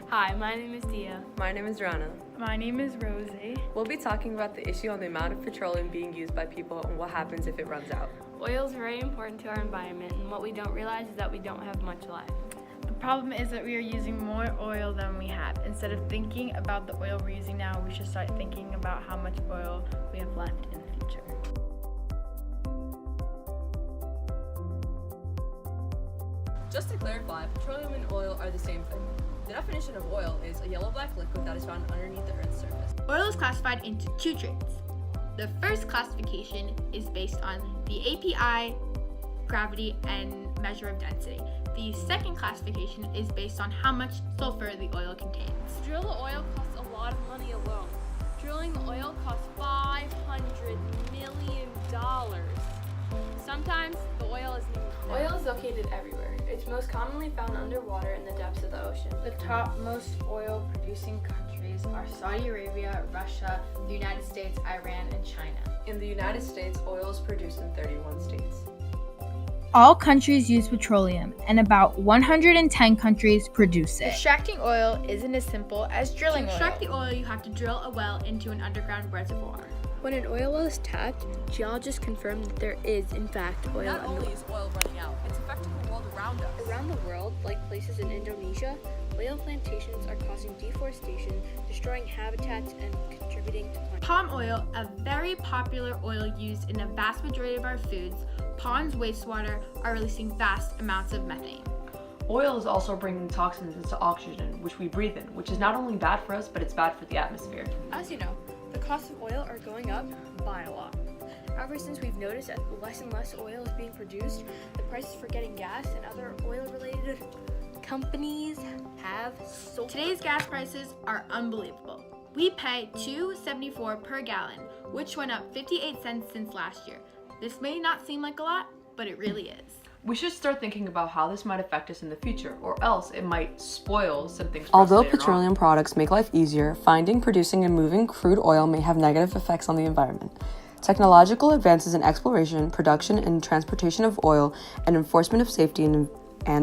Hi, my name is Diya. My name is Rana. My name is Rosie. We'll be talking about the issue on the amount of petroleum being used by people and what happens if it runs out. Oil is very important to our environment, and what we don't realize is that we don't have much left. The problem is that we are using more oil than we have. Instead of thinking about the oil we're using now, we should start thinking about how much oil we have left in the future. Just to clarify, petroleum and oil are the same thing. The definition of oil is a yellow-black liquid that is found underneath the Earth's surface. Oil is classified into two traits. The first classification is based on the API, gravity, and measure of density. The second classification is based on how much sulfur the oil contains. To drill the oil costs a lot of money alone. Drilling the oil costs $500 million. Sometimes the oil isn't even there. Oil is located everywhere. It's most commonly found underwater in the depths of the ocean. The top most oil producing countries are Saudi Arabia, Russia, the United States, Iran, and China. In the United States, oil is produced in 31 states. All countries use petroleum, and about 110 countries produce it. Extracting oil isn't as simple as drilling To oil. extract the oil, you have to drill a well into an underground reservoir. When an oil well is tapped, geologists confirm that there is, in fact, oil Not under only is oil running out, it's affecting the world around us. Around the world, like places in Indonesia, oil plantations are causing deforestation, destroying habitats, and contributing to climate. Palm oil, a very popular oil used in a vast majority of our foods, ponds wastewater are releasing vast amounts of methane. Oil is also bringing toxins into oxygen, which we breathe in, which is not only bad for us, but it's bad for the atmosphere. As you know, the costs of oil are going up by a lot. Ever since we've noticed that less and less oil is being produced, the prices for getting gas and other oil-related companies have soared. Today's gas prices are unbelievable. We pay $2.74 per gallon, which went up 58 cents since last year. This may not seem like a lot, but it really is. We should start thinking about how this might affect us in the future, or else it might spoil some things for us Although later on. petroleum products make life easier, finding, producing, and moving crude oil may have negative effects on the environment. Technological advances in exploration, production, and transportation of oil, and enforcement of safety and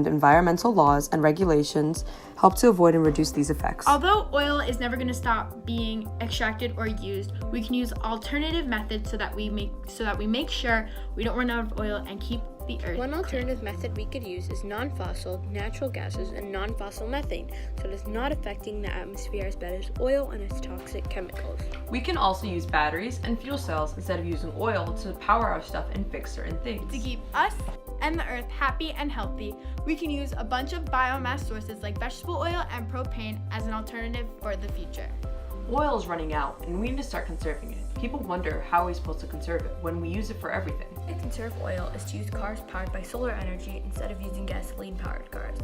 environmental laws and regulations help to avoid and reduce these effects. Although oil is never going to stop being extracted or used, we can use alternative methods so that we make sure we don't run out of oil and keep the earth One clean. alternative method we could use is non-fossil natural gases and non-fossil methane, so it is not affecting the atmosphere as bad as oil and its toxic chemicals. We can also use batteries and fuel cells instead of using oil to power our stuff and fix certain things. To keep us and the earth happy and healthy, we can use a bunch of biomass sources like vegetable oil and propane as an alternative for the future. Oil is running out, and we need to start conserving it. People wonder how we're supposed to conserve it when we use it for everything. To conserve oil is to use cars powered by solar energy instead of using gasoline-powered cars.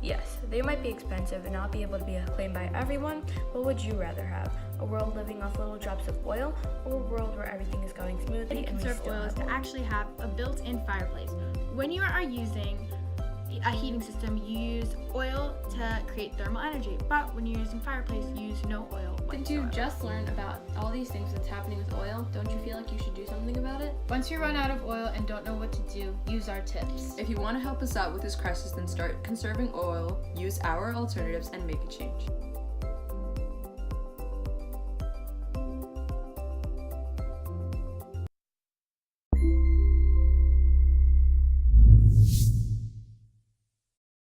Yes, they might be expensive and not be able to be acclaimed by everyone, but what would you rather have? A world living off little drops of oil, or a world where everything is going smoothly To and we conserve still oil is have to actually have a built-in fireplace. When you are using a heating system, you use oil to create thermal energy, but when you're using fireplace, you use no oil Since you whatsoever. just learned about all these things that's happening with oil, don't you feel like you should do something about it? Once you run out of oil and don't know what to do, use our tips. If you want to help us out with this crisis, then start conserving oil, use our alternatives, and make a change.